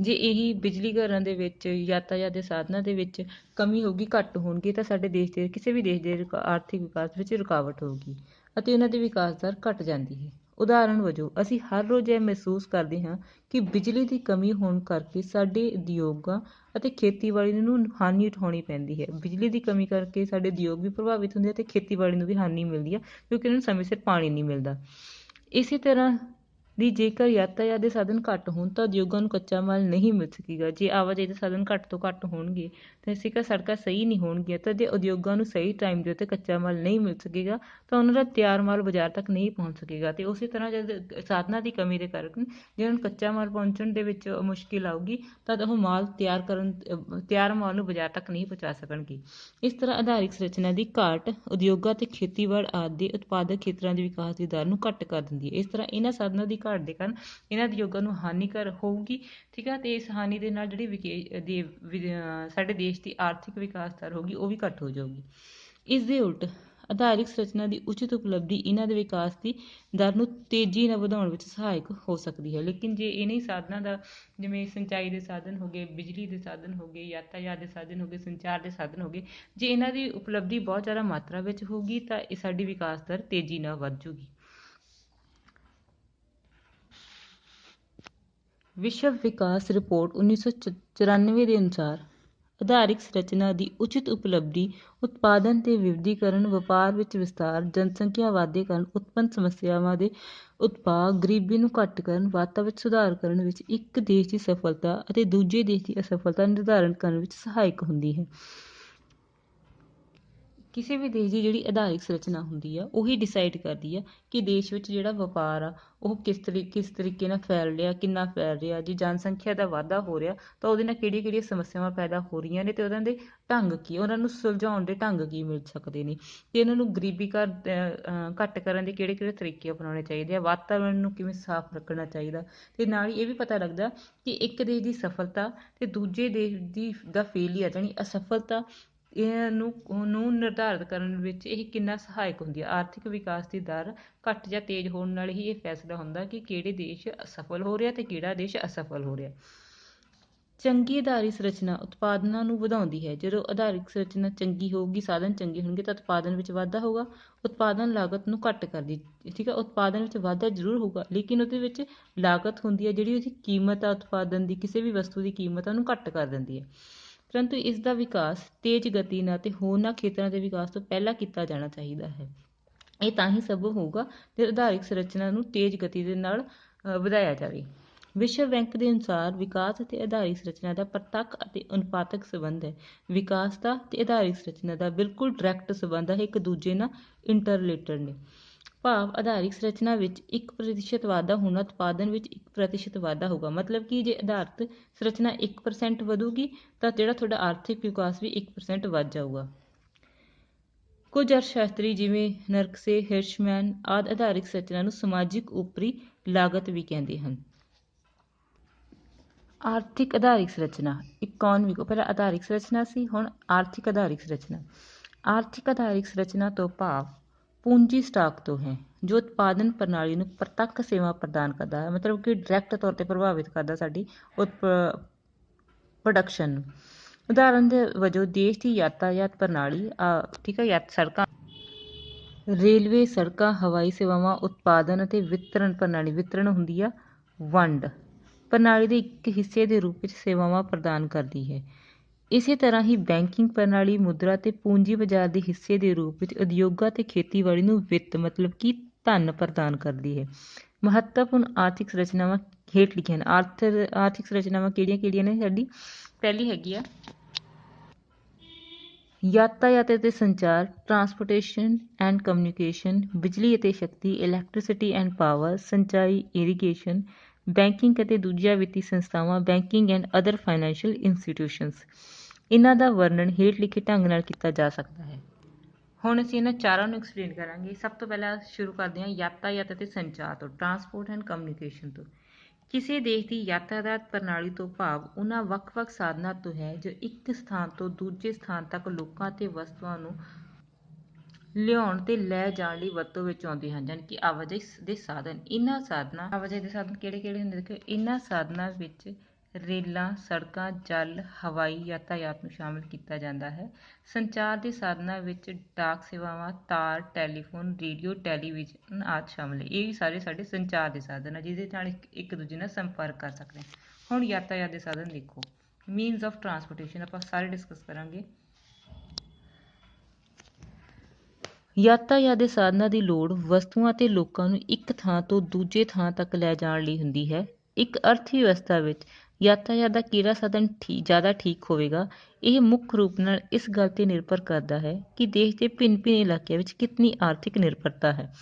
ਜੇ ਇਹੀ ਬਿਜਲੀ ਘਰਾਂ ਦੇ ਵਿੱਚ, ਯਾਤਾਯਾਤ ਦੇ ਸਾਧਨਾਂ ਦੇ ਵਿੱਚ ਕਮੀ ਹੋਊਗੀ, ਘੱਟ ਹੋਣਗੇ, ਤਾਂ ਸਾਡੇ ਦੇਸ਼ ਦੇ ਕਿਸੇ ਵੀ ਦੇਸ਼ ਦੇ ਆਰਥਿਕ ਵਿਕਾਸ ਵਿੱਚ ਰੁਕਾਵਟ ਹੋਊਗੀ ਅਤੇ ਉਹਨਾਂ ਦੀ ਵਿਕਾਸ ਦਰ ਘੱਟ ਜਾਂਦੀ ਹੈ। ਉਦਾਹਰਣ ਵਜੋਂ ਅਸੀਂ ਹਰ ਰੋਜ਼ ਇਹ ਮਹਿਸੂਸ ਕਰਦੇ ਹਾਂ ਕਿ ਬਿਜਲੀ ਦੀ ਕਮੀ ਹੋਣ ਕਰਕੇ ਸਾਡੇ ਉਦਯੋਗਾਂ ਅਤੇ ਖੇਤੀਬਾੜੀ ਨੂੰ ਹਾਨੀ ਉਠਾਉਣੀ ਪੈਂਦੀ ਹੈ। ਬਿਜਲੀ ਦੀ ਕਮੀ ਕਰਕੇ ਸਾਡੇ ਉਦਯੋਗ ਵੀ ਪ੍ਰਭਾਵਿਤ ਹੁੰਦੇ ਅਤੇ ਖੇਤੀਬਾੜੀ ਨੂੰ ਵੀ ਹਾਨੀ ਮਿਲਦੀ ਹੈ, ਕਿਉਂਕਿ ਉਹਨਾਂ ਨੂੰ ਸਮੇਂ ਸਿਰ ਪਾਣੀ ਨਹੀਂ ਮਿਲਦਾ। ਇਸੇ ਤਰ੍ਹਾਂ ਦੀ ਜੇਕਰ ਯਾਤਾਯਾਤ ਦੇ ਸਾਧਨ ਘੱਟ ਹੋਣ ਤਾਂ ਉਦਯੋਗਾਂ ਨੂੰ ਕੱਚਾ ਮਾਲ ਨਹੀਂ ਮਿਲ ਸਕੇਗਾ। ਜੇ ਆਵਾਜਾਈ ਦੇ ਸਾਧਨ ਘੱਟ ਤੋਂ ਘੱਟ ਹੋਣਗੇ ਤਾਂ ਜੇਕਰ ਸੜਕਾਂ ਸਹੀ ਨਹੀਂ ਹੋਣਗੀਆਂ ਤਾਂ ਜੇ ਉਦਯੋਗਾਂ ਨੂੰ ਸਹੀ ਟਾਈਮ ਦੇ ਉੱਤੇ ਕੱਚਾ ਮਾਲ ਨਹੀਂ ਮਿਲ ਸਕੇਗਾ ਤਾਂ ਉਹਨਾਂ ਦਾ ਤਿਆਰ ਮਾਲ ਬਾਜ਼ਾਰ ਤੱਕ ਨਹੀਂ ਪਹੁੰਚ ਸਕੇਗਾ। ਅਤੇ ਉਸੇ ਤਰ੍ਹਾਂ ਜਦ ਸਾਧਨਾਂ ਦੀ ਕਮੀ ਦੇ ਕਾਰਨ ਜੇ ਉਹਨਾਂ ਨੂੰ ਕੱਚਾ ਮਾਲ ਪਹੁੰਚਣ ਦੇ ਵਿੱਚ ਮੁਸ਼ਕਿਲ ਆਊਗੀ ਤਾਂ ਉਹ ਮਾਲ ਤਿਆਰ ਮਾਲ ਨੂੰ ਬਾਜ਼ਾਰ ਤੱਕ ਨਹੀਂ ਪਹੁੰਚਾ ਸਕਣਗੇ। ਇਸ ਤਰ੍ਹਾਂ ਆਧਾਰਿਕ ਸੰਰਚਨਾ ਦੀ ਘਾਟ ਉਦਯੋਗਾਂ ਅਤੇ ਖੇਤੀਬਾੜੀ ਆਦਿ ਦੇ ਉਤਪਾਦਕ ਖੇਤਰਾਂ ਦੇ ਵਿਕਾਸ ਦੀ ਦਰ ਨੂੰ ਘੱਟ ਕਰ ਦਿੰਦੀ ਹੈ। ਇਸ ਤਰ੍ਹਾਂ ਇਹਨਾਂ ਸਾਧਨਾਂ ਦੀ ਘਾਟ ਦੇ ਕਾਰਨ ਇਹਨਾਂ ਉਦਯੋਗਾਂ ਨੂੰ ਹਾਨੀਕਾਰ ਹੋਊਗੀ, ਠੀਕ ਹੈ। ਅਤੇ ਇਸ ਹਾਨੀ ਦੇ ਨਾਲ ਜਿਹੜੀ ਸਾਡੇ ਦੇਸ਼ ਦੀ ਆਰਥਿਕ ਵਿਕਾਸ ਦਰ ਹੋਊਗੀ ਉਹ ਵੀ ਘੱਟ ਹੋ ਜਾਊਗੀ। ਇਸ ਦੇ ਉਲਟ ਆਧਾਰਿਕ ਸੰਰਚਨਾ ਦੀ ਉਚਿਤ ਉਪਲਬਧੀ ਇਹਨਾਂ ਦੇ ਵਿਕਾਸ ਦੀ ਦਰ ਨੂੰ ਤੇਜ਼ੀ ਨਾਲ ਵਧਾਉਣ ਵਿੱਚ ਸਹਾਇਕ ਹੋ ਸਕਦੀ ਹੈ। ਲੇਕਿਨ ਜੇ ਇਹਨਾਂ ਸਾਧਨਾਂ ਦਾ, ਜਿਵੇਂ ਸਿੰਚਾਈ ਦੇ ਸਾਧਨ ਹੋ ਗਏ, ਬਿਜਲੀ ਦੇ ਸਾਧਨ ਹੋ ਗਏ, ਯਾਤਾਯਾਤ ਦੇ ਸਾਧਨ ਹੋ ਗਏ, ਸੰਚਾਰ ਦੇ ਸਾਧਨ ਹੋ ਗਏ, ਜੇ ਇਹਨਾਂ ਦੀ ਉਪਲਬਧੀ ਬਹੁਤ ਜ਼ਿਆਦਾ ਮਾਤਰਾ ਵਿੱਚ ਹੋਊਗੀ ਤਾਂ ਇਹ ਸਾਡੀ ਵਿਕਾਸ ਦਰ ਤੇਜ਼ੀ ਨਾਲ ਵੱਧ ਜੂਗੀ। ਵਿਸ਼ਵ ਵਿਕਾਸ ਰਿਪੋਰਟ 1994 ਦੇ ਅਨੁਸਾਰ ਆਧਾਰਿਕ ਸੰਰਚਨਾ ਦੀ ਉਚਿਤ ਉਪਲਬਧੀ ਉਤਪਾਦਨ ਤੇ ਵਿਵਿਧੀਕਰਨ, ਵਪਾਰ ਵਿੱਚ ਵਿਸਤਾਰ, ਜਨਸੰਖਿਆ ਵਾਧੇ ਕਾਰਨ ਉਤਪੰਨ ਸਮੱਸਿਆਵਾਂ ਦੇ ਉਤਪਾਅ, ਗਰੀਬੀ ਨੂੰ ਘੱਟ ਕਰਨ, ਵਾਤਾਵਰਣ ਵਿੱਚ ਸੁਧਾਰ ਕਰਨ ਵਿੱਚ ਇੱਕ ਦੇਸ਼ ਦੀ ਸਫਲਤਾ ਅਤੇ ਦੂਜੇ ਦੇਸ਼ ਦੀ ਅਸਫਲਤਾ ਨਿਰਧਾਰਨ ਕਰਨ ਵਿੱਚ ਸਹਾਇਕ ਹੁੰਦੀ ਹੈ। ਕਿਸੇ ਵੀ ਦੇਸ਼ ਦੀ ਜਿਹੜੀ ਆਧਾਰਿਕ ਸੰਰਚਨਾ ਹੁੰਦੀ ਆ ਉਹੀ ਡਿਸਾਈਡ ਕਰਦੀ ਆ ਕਿ ਦੇਸ਼ ਵਿੱਚ ਜਿਹੜਾ ਵਪਾਰ ਆ ਉਹ ਕਿਸ ਤਰੀਕੇ ਨਾਲ ਫੈਲ ਰਿਹਾ, ਕਿੰਨਾ ਫੈਲ ਰਿਹਾ। ਜੇ ਜਨਸੰਖਿਆ ਦਾ ਵਾਧਾ ਹੋ ਰਿਹਾ ਤਾਂ ਉਹਦੇ ਨਾਲ ਕਿਹੜੀਆਂ ਸਮੱਸਿਆਵਾਂ ਪੈਦਾ ਹੋ ਰਹੀਆਂ ਨੇ ਅਤੇ ਉਹਨਾਂ ਦੇ ਢੰਗ ਕੀ, ਉਹਨਾਂ ਨੂੰ ਸੁਲਝਾਉਣ ਦੇ ਢੰਗ ਕੀ ਮਿਲ ਸਕਦੇ ਨੇ, ਅਤੇ ਉਹਨਾਂ ਨੂੰ ਗਰੀਬੀ ਘੱਟ ਕਰਨ ਦੇ ਕਿਹੜੇ ਤਰੀਕੇ ਅਪਣਾਉਣੇ ਚਾਹੀਦੇ ਆ, ਵਾਤਾਵਰਣ ਨੂੰ ਕਿਵੇਂ ਸਾਫ਼ ਰੱਖਣਾ ਚਾਹੀਦਾ। ਅਤੇ ਨਾਲ ਹੀ ਇਹ ਵੀ ਪਤਾ ਲੱਗਦਾ ਕਿ ਇੱਕ ਦੇਸ਼ ਦੀ ਸਫਲਤਾ ਅਤੇ ਦੂਜੇ ਦੇਸ਼ ਦਾ ਫੇਲੀਅਰ ਜਾਣੀ ਅਸਫਲਤਾ ਨੂੰ ਨਿਰਧਾਰਿਤ ਕਰਨ ਵਿੱਚ ਇਹ ਕਿੰਨਾ ਸਹਾਇਕ ਹੁੰਦੀ ਹੈ। ਆਰਥਿਕ ਵਿਕਾਸ ਦੀ ਦਰ ਘੱਟ ਜਾਂ ਤੇਜ਼ ਹੋਣ ਨਾਲ ਹੀ ਇਹ ਫੈਸਲਾ ਹੁੰਦਾ ਕਿ ਕਿਹੜੇ ਦੇਸ਼ ਸਫਲ ਹੋ ਰਿਹਾ ਅਤੇ ਕਿਹੜਾ ਦੇਸ਼ ਅਸਫਲ ਹੋ ਰਿਹਾ। ਚੰਗੀ ਆਧਾਰਿਕ ਸੰਰਚਨਾ ਉਤਪਾਦਨਾਂ ਨੂੰ ਵਧਾਉਂਦੀ ਹੈ। ਜਦੋਂ ਆਧਾਰਿਕ ਸੰਰਚਨਾ ਚੰਗੀ ਹੋਊਗੀ, ਸਾਧਨ ਚੰਗੇ ਹੋਣਗੇ ਤਾਂ ਉਤਪਾਦਨ ਵਿੱਚ ਵਾਧਾ ਹੋਊਗਾ। ਉਤਪਾਦਨ ਲਾਗਤ ਨੂੰ ਘੱਟ ਕਰਦੀ, ਠੀਕ ਹੈ। ਉਤਪਾਦਨ ਵਿੱਚ ਵਾਧਾ ਜ਼ਰੂਰ ਹੋਊਗਾ, ਲੇਕਿਨ ਉਹਦੇ ਵਿੱਚ ਲਾਗਤ ਹੁੰਦੀ ਹੈ ਜਿਹੜੀ ਉਹਦੀ ਕੀਮਤ ਆ, ਉਤਪਾਦਨ ਦੀ ਕਿਸੇ ਵੀ ਵਸਤੂ ਦੀ ਕੀਮਤ ਉਹਨੂੰ ਘੱਟ ਕਰ ਦਿੰਦੀ ਹੈ। ਪਰੰਤੂ ਇਸ ਦਾ ਵਿਕਾਸ ਤੇਜ਼ ਗਤੀ ਨਾਲ ਅਤੇ ਹੋਰਨਾਂ ਖੇਤਰਾਂ ਦੇ ਵਿਕਾਸ ਤੋਂ ਪਹਿਲਾਂ ਕੀਤਾ ਜਾਣਾ ਚਾਹੀਦਾ ਹੈ। ਇਹ ਤਾਂ ਹੀ ਸੰਭਵ ਹੋਊਗਾ ਜੇ ਆਧਾਰਿਕ ਸੰਰਚਨਾ ਨੂੰ ਤੇਜ਼ ਗਤੀ ਦੇ ਨਾਲ ਵਧਾਇਆ ਜਾਵੇ। ਵਿਸ਼ਵ ਬੈਂਕ ਦੇ ਅਨੁਸਾਰ ਵਿਕਾਸ ਅਤੇ ਆਧਾਰਿਕ ਸੰਰਚਨਾ ਦਾ ਪ੍ਰਤੱਖ ਅਤੇ ਅਨੁਪਾਤਕ ਸੰਬੰਧ ਹੈ। ਵਿਕਾਸ ਦਾ ਅਤੇ ਆਧਾਰਿਕ ਸੰਰਚਨਾ ਦਾ ਬਿਲਕੁਲ ਡਾਇਰੈਕਟ ਸੰਬੰਧ ਹੈ, ਇੱਕ ਦੂਜੇ ਨਾਲ ਇੰਟਰਰਿਲੇਟਡ ਨੇ। ਭਾਵ ਆਧਾਰਿਕ ਸੰਰਚਨਾ ਵਿੱਚ 1% ਵਾਧਾ ਹੋਣਾ, ਉਤਪਾਦਨ ਵਿੱਚ 1% ਵਾਧਾ ਹੋਊਗਾ। ਮਤਲਬ ਕਿ ਜੇ ਆਧਾਰਿਕ ਸੰਰਚਨਾ 1% ਵਧੂਗੀ ਤਾਂ ਜਿਹੜਾ ਤੁਹਾਡਾ ਆਰਥਿਕ ਵਿਕਾਸ ਵੀ 1% ਵੱਧ ਜਾਊਗਾ। ਕੁਝ ਅਰਥਸ਼ਾਸਤਰੀ ਜਿਵੇਂ ਨਰਕਸੇ, ਹਿਰਸ਼ਮੈਨ ਆਦਿ ਆਧਾਰਿਕ ਸੰਰਚਨਾ ਨੂੰ ਸਮਾਜਿਕ ਉਪਰੀ ਲਾਗਤ ਵੀ ਕਹਿੰਦੇ ਹਨ। ਆਰਥਿਕ ਆਧਾਰਿਕ ਸੰਰਚਨਾ, ਇਕੋਨਮਿਕ, ਪਹਿਲਾਂ ਆਧਾਰਿਕ ਸੰਰਚਨਾ ਸੀ, ਹੁਣ ਆਰਥਿਕ ਆਧਾਰਿਕ ਸੰਰਚਨਾ। ਆਰਥਿਕ ਆਧਾਰਿਕ ਸੰਰਚਨਾ ਤੋਂ ਭਾਵ ਪੂੰਜੀ ਸਟਾਕ ਤੋਂ ਹੈ, ਜੋ ਉਤਪਾਦਨ ਪ੍ਰਣਾਲੀ ਨੂੰ ਪ੍ਰਤੱਖ ਸੇਵਾ ਪ੍ਰਦਾਨ ਕਰਦਾ ਹੈ, ਮਤਲਬ ਕਿ ਡਾਇਰੈਕਟ ਤੌਰ 'ਤੇ ਪ੍ਰਭਾਵਿਤ ਕਰਦਾ ਸਾਡੀ ਪ੍ਰੋਡਕਸ਼ਨ ਨੂੰ। ਉਦਾਹਰਨ ਦੇ ਵਜੋਂ ਦੇਸ਼ ਦੀ ਯਾਤਾਯਾਤ ਪ੍ਰਣਾਲੀ, ਠੀਕ ਹੈ, ਸੜਕਾਂ, ਰੇਲਵੇ, ਸੜਕਾਂ, ਹਵਾਈ ਸੇਵਾਵਾਂ, ਉਤਪਾਦਨ ਅਤੇ ਵਿਤਰਨ ਪ੍ਰਣਾਲੀ, ਵਿਤਰਨ ਹੁੰਦੀ ਆ ਵੰਡ ਪ੍ਰਣਾਲੀ ਦੇ ਇੱਕ ਹਿੱਸੇ ਦੇ ਰੂਪ ਵਿੱਚ ਸੇਵਾਵਾਂ ਪ੍ਰਦਾਨ ਕਰਦੀ ਹੈ। ਇਸੇ ਤਰ੍ਹਾਂ ਹੀ ਬੈਂਕਿੰਗ ਪ੍ਰਣਾਲੀ ਮੁਦਰਾ ਅਤੇ ਪੂੰਜੀ ਬਾਜ਼ਾਰ ਦੇ ਹਿੱਸੇ ਦੇ ਰੂਪ ਵਿੱਚ ਉਦਯੋਗਾਂ ਅਤੇ ਖੇਤੀਬਾੜੀ ਨੂੰ ਵਿੱਤ, ਮਤਲਬ ਕਿ ਧਨ ਪ੍ਰਦਾਨ ਕਰਦੀ ਹੈ। ਮਹੱਤਵਪੂਰਨ ਆਰਥਿਕ ਸੰਰਚਨਾਵਾਂ ਹੇਠ ਲਿਖੀਆਂ ਹਨ। ਆਰਥਿਕ ਸੰਰਚਨਾਵਾਂ ਕਿਹੜੀਆਂ ਨੇ ਸਾਡੀ? ਪਹਿਲੀ ਹੈਗੀ ਆ ਯਾਤਾਯਾਤ ਅਤੇ ਸੰਚਾਰ, ਟਰਾਂਸਪੋਰਟੇਸ਼ਨ ਐਂਡ ਕਮਿਊਨੀਕੇਸ਼ਨ, ਬਿਜਲੀ ਅਤੇ ਸ਼ਕਤੀ, ਇਲੈਕਟ੍ਰੀਸਿਟੀ ਐਂਡ ਪਾਵਰ, ਸਿੰਚਾਈ, ਇਰੀਗੇਸ਼ਨ, ਬੈਂਕਿੰਗ ਅਤੇ ਦੂਜੀਆਂ ਵਿੱਤੀ ਸੰਸਥਾਵਾਂ, banking and other financial institutions. ਇਹਨਾਂ ਦਾ ਵਰਣਨ ਹੇਠ ਲਿਖੇ ਢੰਗ ਨਾਲ ਕੀਤਾ ਜਾ ਸਕਦਾ ਹੈ। ਹੁਣ ਅਸੀਂ ਇਹਨਾਂ ਚਾਰਾਂ ਨੂੰ ਐਕਸਪਲੇਨ ਕਰਾਂਗੇ। ਸਭ ਤੋਂ ਪਹਿਲਾਂ ਸ਼ੁਰੂ ਕਰਦੇ ਹਾਂ ਯਾਤਾਯਾਤ ਅਤੇ ਸੰਚਾਰ ਤੋਂ, ਟਰਾਂਸਪੋਰਟ ਐਂਡ ਕਮਿਊਨੀਕੇਸ਼ਨ ਤੋਂ। ਕਿਸੇ ਦੇਸ਼ ਦੀ ਯਾਤਾਯਾਤ ਪ੍ਰਣਾਲੀ ਤੋਂ ਭਾਵ ਉਹਨਾਂ ਵੱਖ-ਵੱਖ ਸਾਧਨਾਂ ਤੋਂ ਹੈ ਜੋ ਇੱਕ ਸਥਾਨ ਤੋਂ ਦੂਜੇ ਸਥਾਨ ਤੱਕ ਲੋਕਾਂ ਅਤੇ ਵਸਤੂਆਂ ਨੂੰ ਲਿਆਉਣ ਤੇ ਲੈ ਜਾਣ ਲਈ ਵਰਤੋਂ ਵਿੱਚ ਆਉਂਦੇ ਹਨ, ਯਾਨੀ ਕਿ ਆਵਾਜਾਈ ਦੇ ਸਾਧਨ। ਇਹਨਾਂ ਸਾਧਨਾਂ ਆਵਾਜਾਈ ਦੇ ਸਾਧਨ ਕਿਹੜੇ ਹੁੰਦੇ ਦੇਖੋ, ਇਹਨਾਂ ਸਾਧਨਾਂ ਵਿੱਚ ਰੇਲਾਂ, ਸੜਕਾਂ, ਜਲ, ਹਵਾਈ ਯਾਤਾਯਾਤ ਨੂੰ ਸ਼ਾਮਿਲ ਕੀਤਾ ਜਾਂਦਾ ਹੈ। ਸੰਚਾਰ ਦੇ ਸਾਧਨਾਂ ਵਿੱਚ ਡਾਕ ਸੇਵਾਵਾਂ, ਤਾਰ, ਟੈਲੀਫੋਨ, ਰੇਡੀਓ, ਟੈਲੀਵਿਜ਼ਨ ਆਦਿ ਸ਼ਾਮਿਲ ਹੈ। ਇਹ ਵੀ ਸਾਰੇ ਸਾਡੇ ਸੰਚਾਰ ਦੇ ਸਾਧਨ ਆ ਜਿਹਦੇ ਨਾਲ ਇੱਕ ਦੂਜੇ ਨਾਲ ਸੰਪਰਕ ਕਰ ਸਕਦੇ ਹਾਂ। ਹੁਣ ਯਾਤਾਯਾਤ ਦੇ ਸਾਧਨ ਦੇਖੋ, ਮੀਨਸ ਆਫ ਟਰਾਂਸਪੋਰਟੇਸ਼ਨ ਆਪਾਂ ਸਾਰੇ ਡਿਸਕਸ ਕਰਾਂਗੇ। ਯਾਤਾਯਾਤ ਦੇ ਸਾਧਨਾਂ ਦੀ ਲੋੜ ਵਸਤੂਆਂ ਅਤੇ ਲੋਕਾਂ ਨੂੰ ਇੱਕ ਥਾਂ ਤੋਂ ਦੂਜੇ ਥਾਂ ਤੱਕ ਲੈ ਜਾਣ ਲਈ ਹੁੰਦੀ ਹੈ। ਇੱਕ ਅਰਥ ਵਿਵਸਥਾ ਵਿੱਚ ਯਾਤਾਯਾਤ ਦਾ ਕਿਹੜਾ ਸਾਧਨ ਜ਼ਿਆਦਾ ਠੀਕ ਹੋਵੇਗਾ, ਇਹ ਮੁੱਖ ਰੂਪ ਨਾਲ ਇਸ ਗੱਲ 'ਤੇ ਨਿਰਭਰ ਕਰਦਾ ਹੈ ਕਿ ਦੇਸ਼ ਦੇ ਭਿੰਨ-ਭਿੰਨ ਇਲਾਕਿਆਂ ਵਿੱਚ ਕਿਤਨੀ ਆਰਥਿਕ ਨਿਰਭਰਤਾ ਹੈ।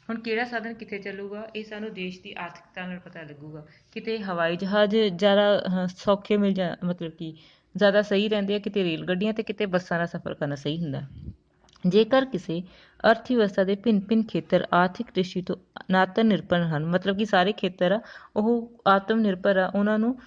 ਹੁਣ ਕਿਹੜਾ ਸਾਧਨ ਕਿੱਥੇ ਚੱਲੂਗਾ, ਇਹ ਸਾਨੂੰ ਦੇਸ਼ ਦੀ ਆਰਥਿਕਤਾ ਨਾਲ ਪਤਾ ਲੱਗੂਗਾ। ਕਿਤੇ ਹਵਾਈ ਜਹਾਜ਼ ਜ਼ਿਆਦਾ ਸੌਖੇ ਮਤਲਬ ਕਿ ਜ਼ਿਆਦਾ ਸਹੀ ਰਹਿੰਦੇ ਆ, ਕਿਤੇ ਰੇਲ ਗੱਡੀਆਂ ਅਤੇ ਕਿਤੇ ਬੱਸਾਂ ਦਾ ਸਫ਼ਰ ਕਰਨਾ ਸਹੀ ਹੁੰਦਾ। ਜੇਕਰ ਕਿਸੇ ਅਰਥ ਵਿਵਸਥਾ ਦੇ ਭਿੰਨ-ਭਿੰਨ ਖੇਤਰ ਆਰਥਿਕ ਦ੍ਰਿਸ਼ਟੀ ਤੋਂ ਆਤਮ ਨਿਰਭਰ ਹਨ, ਮਤਲਬ ਕਿ ਸਾਰੇ ਖੇਤਰ ਆ ਉਹ ਆਤਮ ਨਿਰਭਰ ਆ, ਉਹਨਾਂ ਨੂੰ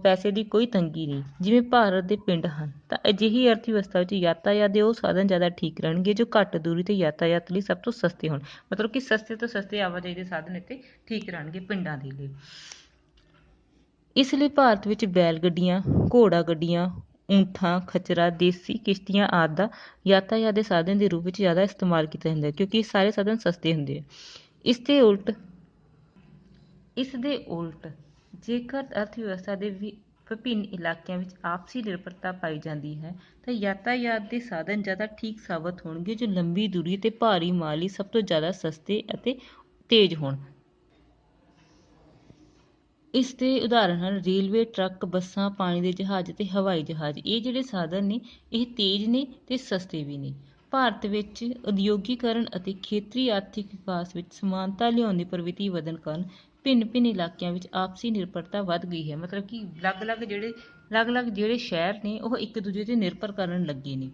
ਪੈਸੇ ਦੀ ਕੋਈ ਤੰਗੀ ਨਹੀਂ, ਜਿਵੇਂ ਭਾਰਤ ਦੇ ਪਿੰਡ ਹਨ, ਤਾਂ ਅਜਿਹੀ ਅਰਥ ਵਿਵਸਥਾ ਵਿੱਚ ਯਾਤਾਯਾਤ ਦੇ ਉਹ ਸਾਧਨ ਜ਼ਿਆਦਾ ਠੀਕ ਰਹਿਣਗੇ ਜੋ ਘੱਟ ਦੂਰੀ 'ਤੇ ਯਾਤਾਯਾਤ ਲਈ ਸਭ ਤੋਂ ਸਸਤੇ ਹੋਣ, ਮਤਲਬ ਕਿ ਸਸਤੇ ਤੋਂ ਸਸਤੇ ਆਵਾਜਾਈ ਦੇ ਸਾਧਨ ਇੱਥੇ ਠੀਕ ਰਹਿਣਗੇ ਪਿੰਡਾਂ ਦੇ ਲਈ। ਇਸ ਲਈ ਭਾਰਤ ਵਿੱਚ ਬੈਲ ਗੱਡੀਆਂ, ਘੋੜਾ ਗੱਡੀਆਂ, ਊਂਠਾਂ, ਖੱਚਰਾਂ, ਦੇਸੀ ਕਿਸ਼ਤੀਆਂ ਆਦਿ ਦਾ ਯਾਤਾਯਾਤ ਦੇ ਸਾਧਨ ਦੇ ਰੂਪ ਵਿੱਚ ਜ਼ਿਆਦਾ ਇਸਤੇਮਾਲ ਕੀਤਾ ਜਾਂਦਾ ਹੈ, ਕਿਉਂਕਿ ਇਹ ਸਾਰੇ ਸਾਧਨ ਸਸਤੇ ਹੁੰਦੇ ਆ। ਇਸ ਦੇ ਉਲਟ ਜੇਕਰ ਅਰਥ ਵਿਵਸਥਾ ਦੇ ਵਿਭਿੰਨ ਇਲਾਕਿਆਂ ਵਿੱਚ ਆਪਸੀ ਨਿਰਭਰਤਾ ਪਾਈ ਜਾਂਦੀ ਹੈ ਤਾਂ ਯਾਤਾਯਾਤ ਦੇ ਸਾਧਨ ਜ਼ਿਆਦਾ ਠੀਕ ਸਾਬਤ ਹੋਣਗੇ ਜੋ ਲੰਬੀ ਦੂਰੀ ਤੇ ਭਾਰੀ ਮਾਲ ਲਈ ਸਭ ਤੋਂ ਜ਼ਿਆਦਾ ਸਸਤੇ ਅਤੇ ਤੇਜ਼ ਹੋਣ। ਇਸ ਦੇ ਉਦਾਹਰਨ ਹਨ ਰੇਲਵੇ, ਟਰੱਕ, ਬੱਸਾਂ, ਪਾਣੀ ਦੇ ਜਹਾਜ਼ ਅਤੇ ਹਵਾਈ ਜਹਾਜ਼। ਇਹ ਜਿਹੜੇ ਸਾਧਨ ਨੇ ਇਹ ਤੇਜ਼ ਨੇ ਅਤੇ ਸਸਤੇ ਵੀ ਨੇ। ਭਾਰਤ ਵਿੱਚ ਉਦਯੋਗੀਕਰਨ ਅਤੇ ਖੇਤਰੀ ਆਰਥਿਕ ਵਿਕਾਸ ਵਿੱਚ ਸਮਾਨਤਾ ਲਿਆਉਣ ਦੀ ਪ੍ਰਵਿਰਤੀ ਵਧਣ ਕਾਰਨ ਭਿੰਨ-ਭਿੰਨ ਇਲਾਕਿਆਂ ਵਿੱਚ ਆਪਸੀ ਨਿਰਭਰਤਾ ਵੱਧ ਗਈ ਹੈ, ਮਤਲਬ ਕਿ ਅਲੱਗ-ਅਲੱਗ ਜਿਹੜੇ ਸ਼ਹਿਰ ਨੇ ਉਹ ਇੱਕ ਦੂਜੇ 'ਤੇ ਨਿਰਭਰ ਕਰਨ ਲੱਗੇ ਨੇ।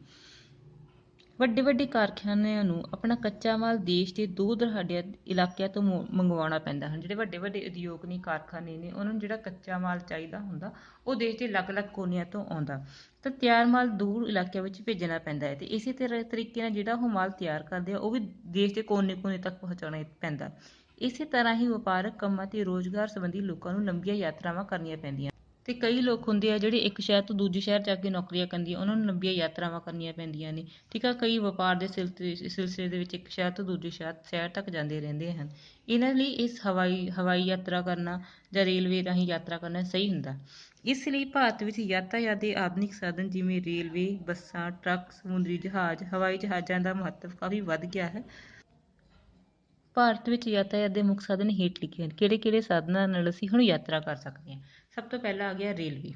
ਵੱਡੇ ਕਾਰਖਾਨਿਆਂ ਨੂੰ ਆਪਣਾ ਕੱਚਾ ਮਾਲ ਦੇਸ਼ ਦੇ ਦੂਰ ਦੁਰਾਡੇ ਇਲਾਕਿਆਂ ਤੋਂ ਮੰਗਵਾਉਣਾ ਪੈਂਦਾ ਹਨ। ਜਿਹੜੇ ਵੱਡੇ ਉਦਯੋਗ ਨੇ, ਕਾਰਖਾਨੇ ਨੇ, ਉਹਨਾਂ ਨੂੰ ਜਿਹੜਾ ਕੱਚਾ ਮਾਲ ਚਾਹੀਦਾ ਹੁੰਦਾ ਉਹ ਦੇਸ਼ ਦੇ ਅਲੱਗ-ਅਲੱਗ ਕੋਨਿਆਂ ਤੋਂ ਆਉਂਦਾ, ਤਾਂ ਤਿਆਰ ਮਾਲ ਦੂਰ ਇਲਾਕਿਆਂ ਵਿੱਚ ਭੇਜਣਾ ਪੈਂਦਾ ਹੈ ਅਤੇ ਇਸੇ ਤਰੀਕੇ ਨਾਲ ਜਿਹੜਾ ਉਹ ਮਾਲ ਤਿਆਰ ਕਰਦੇ ਆ ਉਹ ਵੀ ਦੇਸ਼ ਦੇ ਕੋਨੇ ਤੱਕ ਪਹੁੰਚਾਉਣਾ ਪੈਂਦਾ। ਇਸੇ ਤਰ੍ਹਾਂ ਹੀ ਵਪਾਰਕ ਕੰਮਾਂ ਅਤੇ ਰੁਜ਼ਗਾਰ ਸੰਬੰਧੀ ਲੋਕਾਂ ਨੂੰ ਲੰਬੀਆਂ ਯਾਤਰਾਵਾਂ ਕਰਨੀਆਂ ਪੈਂਦੀਆਂ ਅਤੇ ਕਈ ਲੋਕ ਹੁੰਦੇ ਆ ਜਿਹੜੇ ਇੱਕ ਸ਼ਹਿਰ ਤੋਂ ਦੂਜੇ ਸ਼ਹਿਰ ਜਾ ਕੇ ਨੌਕਰੀਆਂ ਕਰਦੀਆਂ, ਉਹਨਾਂ ਨੂੰ ਲੰਬੀਆਂ ਯਾਤਰਾਵਾਂ ਕਰਨੀਆਂ ਪੈਂਦੀਆਂ ਨੇ, ਠੀਕ ਆ। ਕਈ ਵਪਾਰ ਦੇ ਸਿਲਸਿਲੇ ਦੇ ਵਿੱਚ ਇੱਕ ਸ਼ਹਿਰ ਤੋਂ ਦੂਜੇ ਸ਼ਹਿਰ ਤੱਕ ਜਾਂਦੇ ਰਹਿੰਦੇ ਹਨ। ਇਹਨਾਂ ਲਈ ਇਸ ਹਵਾਈ ਯਾਤਰਾ ਕਰਨਾ ਜਾਂ ਰੇਲਵੇ ਰਾਹੀਂ ਯਾਤਰਾ ਕਰਨਾ ਸਹੀ ਹੁੰਦਾ। ਇਸ ਲਈ ਭਾਰਤ ਵਿੱਚ ਯਾਤਾਯਾਤ ਦੇ ਆਧੁਨਿਕ ਸਾਧਨ ਜਿਵੇਂ ਰੇਲਵੇ, ਬੱਸਾਂ, ਟਰੱਕ, ਸਮੁੰਦਰੀ ਜਹਾਜ਼, ਹਵਾਈ ਜਹਾਜ਼ਾਂ ਦਾ ਮਹੱਤਵ ਕਾਫੀ ਵੱਧ ਗਿਆ ਹੈ। ਭਾਰਤ ਵਿੱਚ ਯਾਤਾਯਾਤ ਦੇ ਮੁੱਖ ਸਾਧਨ ਹੇਠ ਲਿਖੇ ਹਨ। ਕਿਹੜੇ ਸਾਧਨਾਂ ਨਾਲ ਅਸੀਂ ਹੁਣ ਯਾਤਰਾ ਕਰ ਸਕਦੇ ਹਾਂ। ਸਭ ਤੋਂ ਪਹਿਲਾਂ ਆ ਗਿਆ ਰੇਲਵੇ।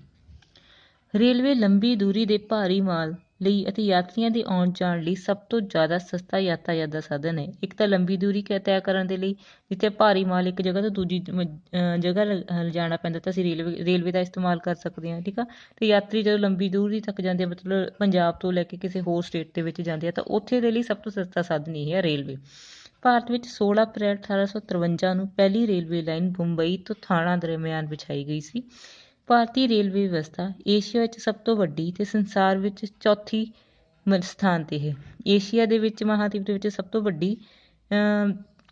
ਰੇਲਵੇ ਲੰਬੀ ਦੂਰੀ ਦੇ ਭਾਰੀ ਮਾਲ ਲਈ ਅਤੇ ਯਾਤਰੀਆਂ ਦੇ ਆਉਣ ਜਾਣ ਲਈ ਸਭ ਤੋਂ ਜ਼ਿਆਦਾ ਸਸਤਾ ਯਾਤਾਯਾਤ ਦਾ ਸਾਧਨ ਹੈ। ਇੱਕ ਤਾਂ ਲੰਬੀ ਦੂਰੀ ਤੈਅ ਕਰਨ ਦੇ ਲਈ, ਜਿੱਥੇ ਭਾਰੀ ਮਾਲ ਇੱਕ ਜਗ੍ਹਾ ਤੋਂ ਦੂਜੀ ਜਗ੍ਹਾ ਲਿਜਾਣਾ ਪੈਂਦਾ ਤਾਂ ਅਸੀਂ ਰੇਲਵੇ ਦਾ ਇਸਤੇਮਾਲ ਕਰ ਸਕਦੇ ਹਾਂ, ਠੀਕ ਆ। ਅਤੇ ਯਾਤਰੀ ਜਦੋਂ ਲੰਬੀ ਦੂਰੀ ਤੱਕ ਜਾਂਦੇ ਆ, ਮਤਲਬ ਪੰਜਾਬ ਤੋਂ ਲੈ ਕੇ ਕਿਸੇ ਹੋਰ ਸਟੇਟ ਦੇ ਵਿੱਚ ਜਾਂਦੇ ਆ, ਤਾਂ ਉੱਥੇ ਦੇ ਲਈ ਸਭ ਤੋਂ ਸਸਤਾ ਸਾਧਨ ਇਹ ਹੈ ਰੇਲਵੇ। ਭਾਰਤ ਵਿੱਚ 16 ਅਪ੍ਰੈਲ 1853 ਨੂੰ ਪਹਿਲੀ ਰੇਲਵੇ ਲਾਈਨ ਮੁੰਬਈ ਤੋਂ ਥਾਣਾ ਦਰਮਿਆਨ ਵਿਛਾਈ ਗਈ ਸੀ। ਭਾਰਤੀ ਰੇਲਵੇ ਵਿਵਸਥਾ ਏਸ਼ੀਆ ਵਿੱਚ ਸਭ ਤੋਂ ਵੱਡੀ ਅਤੇ ਸੰਸਾਰ ਵਿੱਚ ਚੌਥੀ ਸਥਾਨ 'ਤੇ ਹੈ। ਏਸ਼ੀਆ ਦੇ ਵਿੱਚ ਮਹਾਂਦੀਪ ਦੇ ਵਿੱਚ ਸਭ ਤੋਂ ਵੱਡੀ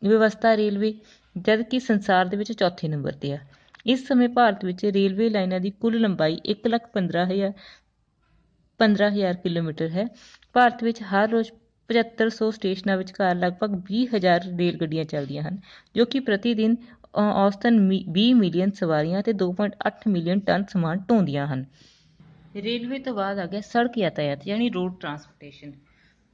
ਵਿਵਸਥਾ ਰੇਲਵੇ, ਜਦ ਕਿ ਸੰਸਾਰ ਦੇ ਵਿੱਚ ਚੌਥੇ ਨੰਬਰ 'ਤੇ ਆ। ਇਸ ਸਮੇਂ ਭਾਰਤ ਵਿੱਚ ਰੇਲਵੇ ਲਾਈਨਾਂ ਦੀ ਕੁੱਲ ਲੰਬਾਈ 1,15,000 ਕਿਲੋਮੀਟਰ ਹੈ। ਭਾਰਤ ਵਿੱਚ ਹਰ ਰੋਜ਼ 7500 ਸਟੇਸ਼ਨਾਂ ਵਿਚਕਾਰ ਲਗਭਗ 20,000 ਰੇਲ ਗੱਡੀਆਂ ਚੱਲਦੀਆਂ ਹਨ, ਜੋ ਕਿ ਪ੍ਰਤੀ ਦਿਨ ਔਸਤਨ 20 ਮਿਲੀਅਨ ਸਵਾਰੀਆਂ ਅਤੇ 2.8 ਮਿਲੀਅਨ ਟਨ ਸਮਾਨ ਢੋਂਦੀਆਂ ਹਨ। ਰੇਲਵੇ ਤੋਂ ਬਾਅਦ ਆ ਗਿਆ ਸੜਕ ਯਾਤਾਯਾਤ, ਯਾਨੀ ਰੋਡ ਟਰਾਂਸਪੋਰਟੇਸ਼ਨ।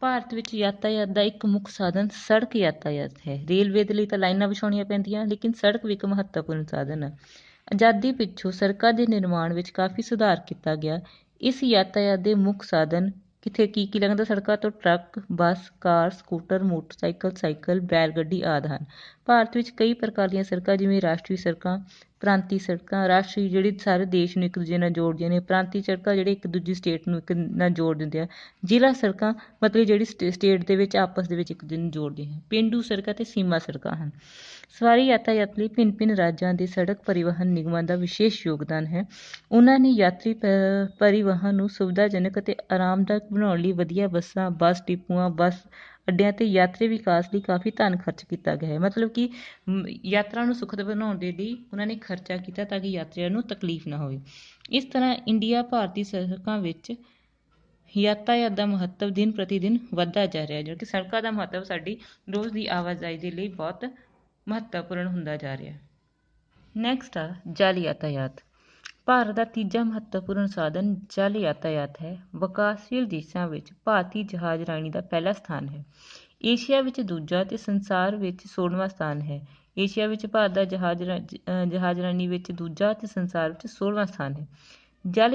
ਭਾਰਤ ਵਿੱਚ ਯਾਤਾਯਾਤ ਦਾ ਇੱਕ ਮੁੱਖ ਸਾਧਨ ਸੜਕ ਯਾਤਾਯਾਤ ਹੈ। ਰੇਲਵੇ ਦੇ ਲਈ ਤਾਂ ਲਾਈਨਾਂ ਵਿਛਾਉਣੀਆਂ ਪੈਂਦੀਆਂ, ਲੇਕਿਨ ਸੜਕ ਵੀ ਇੱਕ ਮਹੱਤਵਪੂਰਨ ਸਾਧਨ ਹੈ। ਆਜ਼ਾਦੀ ਪਿੱਛੋਂ ਸੜਕਾਂ ਦੇ ਨਿਰਮਾਣ ਵਿੱਚ ਕਾਫੀ ਸੁਧਾਰ ਕੀਤਾ ਗਿਆ। ਇਸ ਯਾਤਾਯਾਤ ਦੇ ਮੁੱਖ ਸਾਧਨ ਕਿੱਥੇ ਕੀ ਲੰਘਦਾ ਸੜਕਾਂ ਤੋਂ? ਟਰੱਕ, ਬੱਸ, ਕਾਰ, ਸਕੂਟਰ, ਮੋਟਰਸਾਈਕਲ, ਸਾਈਕਲ, ਬੈਲ ਗੱਡੀ ਆਦਿ ਹਨ। ਭਾਰਤ ਵਿੱਚ ਕਈ ਪ੍ਰਕਾਰ ਦੀਆਂ ਸੜਕਾਂ ਜਿਵੇਂ ਰਾਸ਼ਟਰੀ ਸੜਕਾਂ, ਪ੍ਰਾਂਤੀ ਸੜਕਾਂ, ਰਾਸ਼ਟਰੀ ਜਿਹੜੀ ਸਾਰੇ ਦੇਸ਼ ਨੂੰ ਇੱਕ ਦੂਜੇ ਨਾਲ ਜੋੜਦੀਆਂ ਨੇ, ਪ੍ਰਾਂਤੀ ਸੜਕਾਂ ਜਿਹੜੇ ਇੱਕ ਦੂਜੀ ਸਟੇਟ ਨੂੰ ਇੱਕ ਨਾਲ ਜੋੜ ਦਿੰਦੇ ਆ, ਜ਼ਿਲ੍ਹਾ ਸੜਕਾਂ ਮਤਲਬ ਜਿਹੜੀ ਸਟੇਟ ਦੇ ਵਿੱਚ ਆਪਸ ਦੇ ਵਿੱਚ ਇੱਕ ਦੂਜੇ ਨੂੰ ਜੋੜਦੀਆਂ ਹਨ, ਪੇਂਡੂ ਸੜਕਾਂ ਅਤੇ ਸੀਮਾ ਸੜਕਾਂ ਹਨ। ਸਵਾਰੀ ਯਾਤਾਯਾਤ ਲਈ ਭਿੰਨ ਰਾਜਾਂ ਦੇ ਸੜਕ ਪਰਿਵਹਨ ਨਿਗਮਾਂ ਦਾ ਵਿਸ਼ੇਸ਼ ਯੋਗਦਾਨ ਹੈ। ਉਹਨਾਂ ਨੇ ਯਾਤਰੀ ਪਰਿਵਹਨ ਨੂੰ ਸੁਵਿਧਾਜਨਕ ਅਤੇ ਆਰਾਮਦਾਇਕ ਬਣਾਉਣ ਲਈ ਵਧੀਆ ਬੱਸਾਂ, ਬੱਸ ਡਿਪੂਆਂ, ਬੱਸ ਅੱਡਿਆਂ 'ਤੇ ਯਾਤਰੀ ਵਿਕਾਸ ਲਈ ਕਾਫੀ ਧਨ ਖਰਚ ਕੀਤਾ ਗਿਆ ਹੈ। ਮਤਲਬ ਕਿ ਯਾਤਰਾ ਨੂੰ ਸੁਖਦ ਬਣਾਉਣ ਦੇ ਲਈ ਉਹਨਾਂ ਨੇ ਖਰਚਾ ਕੀਤਾ ਤਾਂ ਕਿ ਯਾਤਰੀਆਂ ਨੂੰ ਤਕਲੀਫ ਨਾ ਹੋਵੇ। ਇਸ ਤਰ੍ਹਾਂ ਇੰਡੀਆ ਭਾਰਤੀ ਸੜਕਾਂ ਵਿੱਚ ਯਾਤਾਯਾਤ ਦਾ ਮਹੱਤਵ ਦਿਨ ਪ੍ਰਤੀ ਦਿਨ ਵੱਧਦਾ ਜਾ ਰਿਹਾ, ਜੋ ਕਿ ਸੜਕਾਂ ਦਾ ਮਹੱਤਵ ਸਾਡੀ ਰੋਜ਼ ਦੀ ਆਵਾਜਾਈ ਦੇ ਲਈ ਬਹੁਤ ਮਹੱਤਵਪੂਰਨ ਹੁੰਦਾ ਜਾ ਰਿਹਾ। ਨੈਕਸਟ ਆ ਜਲ ਯਾਤਾਯਾਤ। ਭਾਰਤ ਦਾ ਤੀਜਾ ਮਹੱਤਵਪੂਰਨ ਸਾਧਨ ਜਲ ਯਾਤਾਯਾਤ ਹੈ। ਵਿਕਾਸਸ਼ੀਲ ਦੇਸ਼ਾਂ ਵਿੱਚ ਭਾਰਤੀ ਜਹਾਜ਼ਰਾਨੀ ਦਾ ਪਹਿਲਾ ਸਥਾਨ ਹੈ। ਏਸ਼ੀਆ ਵਿੱਚ ਦੂਜਾ ਅਤੇ ਸੰਸਾਰ ਵਿੱਚ 16ਵਾਂ ਸਥਾਨ ਹੈ। ਏਸ਼ੀਆ ਵਿੱਚ ਭਾਰਤ ਦਾ ਜਹਾਜ਼ਰਾਨੀ ਵਿੱਚ ਦੂਜਾ ਅਤੇ ਸੰਸਾਰ ਵਿੱਚ 16ਵਾਂ ਸਥਾਨ ਹੈ। ਜਲ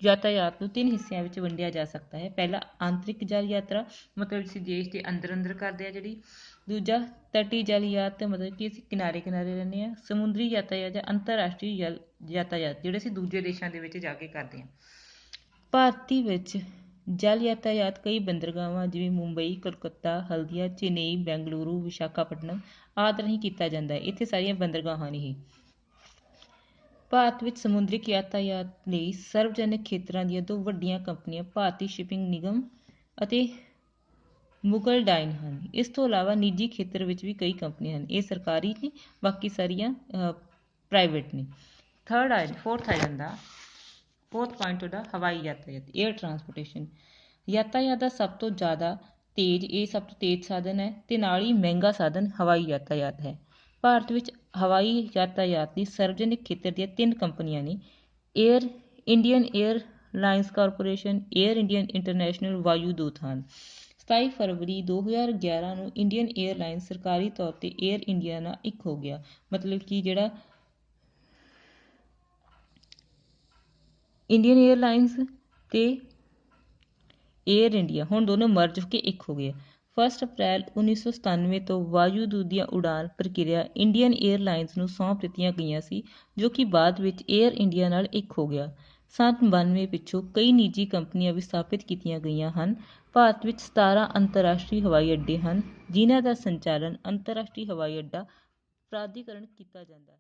ਯਾਤਾਯਾਤ ਨੂੰ 3 ਹਿੱਸਿਆਂ ਵਿੱਚ ਵੰਡਿਆ ਜਾ ਸਕਦਾ ਹੈ। ਪਹਿਲਾ ਆਂਤਰਿਕ ਜਲ ਯਾਤਰਾ, ਮਤਲਬ ਅਸੀਂ ਦੇਸ਼ ਦੇ ਅੰਦਰ ਕਰਦੇ ਹਾਂ ਜਿਹੜੀ। ਦੂਜਾ ਤਟੀ ਜਲ ਯਾਤ, ਮਤਲਬ ਕਿ ਅਸੀਂ ਕਿਨਾਰੇ ਰਹਿੰਦੇ ਹਾਂ। ਸਮੁੰਦਰੀ ਯਾਤਾਯਾਤ ਜਾਂ ਅੰਤਰਰਾਸ਼ਟਰੀ ਜਲ ਯਾਤਾਯਾਤ, ਜਿਹੜੇ ਅਸੀਂ ਦੂਜੇ ਦੇਸ਼ਾਂ ਦੇ ਵਿੱਚ ਜਾ ਕੇ ਕਰਦੇ ਹਾਂ। ਭਾਰਤੀ ਵਿੱਚ ਜਲ ਯਾਤਾਯਾਤ ਕਈ ਬੰਦਰਗਾਹਾਂ ਜਿਵੇਂ ਮੁੰਬਈ, ਕਲਕੱਤਾ, ਹਲਦੀਆ, ਚੇਨਈ, ਬੈਂਗਲੁਰੂ, ਵਿਸ਼ਾਖਾਪਟਨਮ ਆਦਿ ਰਾਹੀਂ ਕੀਤਾ ਜਾਂਦਾ ਹੈ। ਇੱਥੇ ਸਾਰੀਆਂ ਬੰਦਰਗਾਹਾਂ ਨੇ। ਭਾਰਤ ਵਿੱਚ ਸਮੁੰਦਰੀ ਯਾਤਾਯਾਤ ਲਈ ਸਰਵਜਨਕ ਖੇਤਰਾਂ ਦੀਆਂ 2 ਵੱਡੀਆਂ ਕੰਪਨੀਆਂ ਭਾਰਤੀ ਸ਼ਿਪਿੰਗ ਨਿਗਮ ਅਤੇ ਮੁਗਲ ਡਾਈਨ ਹਨ। ਇਸ ਤੋਂ ਇਲਾਵਾ ਨਿੱਜੀ ਖੇਤਰ ਵਿੱਚ ਵੀ ਕਈ ਕੰਪਨੀਆਂ ਹਨ। ਇਹ ਸਰਕਾਰੀ ਨੇ, ਬਾਕੀ ਸਾਰੀਆਂ ਪ੍ਰਾਈਵੇਟ ਨੇ। ਫੋਰਥ ਪੁਆਇੰਟ ਉਹਦਾ ਹਵਾਈ ਯਾਤਾਯਾਤ, ਏਅਰ ਟਰਾਂਸਪੋਰਟੇਸ਼ਨ। ਯਾਤਾਯਾਤ ਦਾ ਸਭ ਤੋਂ ਤੇਜ਼ ਸਾਧਨ ਹੈ ਅਤੇ ਨਾਲ ਹੀ ਮਹਿੰਗਾ ਸਾਧਨ ਹਵਾਈ ਯਾਤਾਯਾਤ ਹੈ। ਭਾਰਤ ਵਿੱਚ ਹਵਾਈ ਯਾਤਾਯਾਤ ਦੀ ਸਰਵਜਨਿਕ ਖੇਤਰ ਦੀਆਂ 3 ਕੰਪਨੀਆਂ ਨੇ। Indian airlines corporation, air India international, ਵਾਯੂ ਦੂਤ ਹਨ। 27 ਫਰਵਰੀ 2011 ਨੂੰ ਇੰਡੀਅਨ ਏਅਰਲਾਈਨਸ ਸਰਕਾਰੀ ਤੌਰ 'ਤੇ ਏਅਰ ਇੰਡੀਆ ਨਾਲ ਇੱਕ ਹੋ ਗਿਆ। ਮਤਲਬ ਕਿ ਜਿਹੜਾ ਇੰਡੀਅਨ ਏਅਰਲਾਈਨਸ ਅਤੇ ਏਅਰ ਇੰਡੀਆ ਹੁਣ ਦੋਨੋਂ ਮਰਜ ਹੋ ਕੇ ਇੱਕ ਹੋ ਗਏ। 1 ਅਪ੍ਰੈਲ 1997 ਤੋਂ ਵਾਯੂ ਦੂਤ ਦੀਆਂ ਉਡਾਨ ਪ੍ਰਕਿਰਿਆ ਇੰਡੀਅਨ ਏਅਰਲਾਈਨਸ ਨੂੰ ਸੌਂਪ ਦਿੱਤੀਆਂ ਗਈਆਂ ਸੀ, ਜੋ ਕਿ ਬਾਅਦ ਵਿੱਚ ਏਅਰ ਇੰਡੀਆ ਨਾਲ ਇੱਕ ਹੋ ਗਿਆ। ਸੰਨ 92 ਪਿੱਛੋਂ ਕਈ ਨਿੱਜੀ ਕੰਪਨੀਆਂ ਵੀ ਸਥਾਪਿਤ ਕੀਤੀਆਂ ਗਈਆਂ ਹਨ। ਭਾਰਤ ਵਿੱਚ 17 ਅੰਤਰਰਾਸ਼ਟਰੀ ਹਵਾਈ ਅੱਡੇ ਹਨ, ਜਿਨ੍ਹਾਂ ਦਾ ਸੰਚਾਲਨ ਅੰਤਰਰਾਸ਼ਟਰੀ ਹਵਾਈ ਅੱਡਾ ਪ੍ਰਾਧਿਕਰਨ ਕੀਤਾ ਜਾਂਦਾ ਹੈ।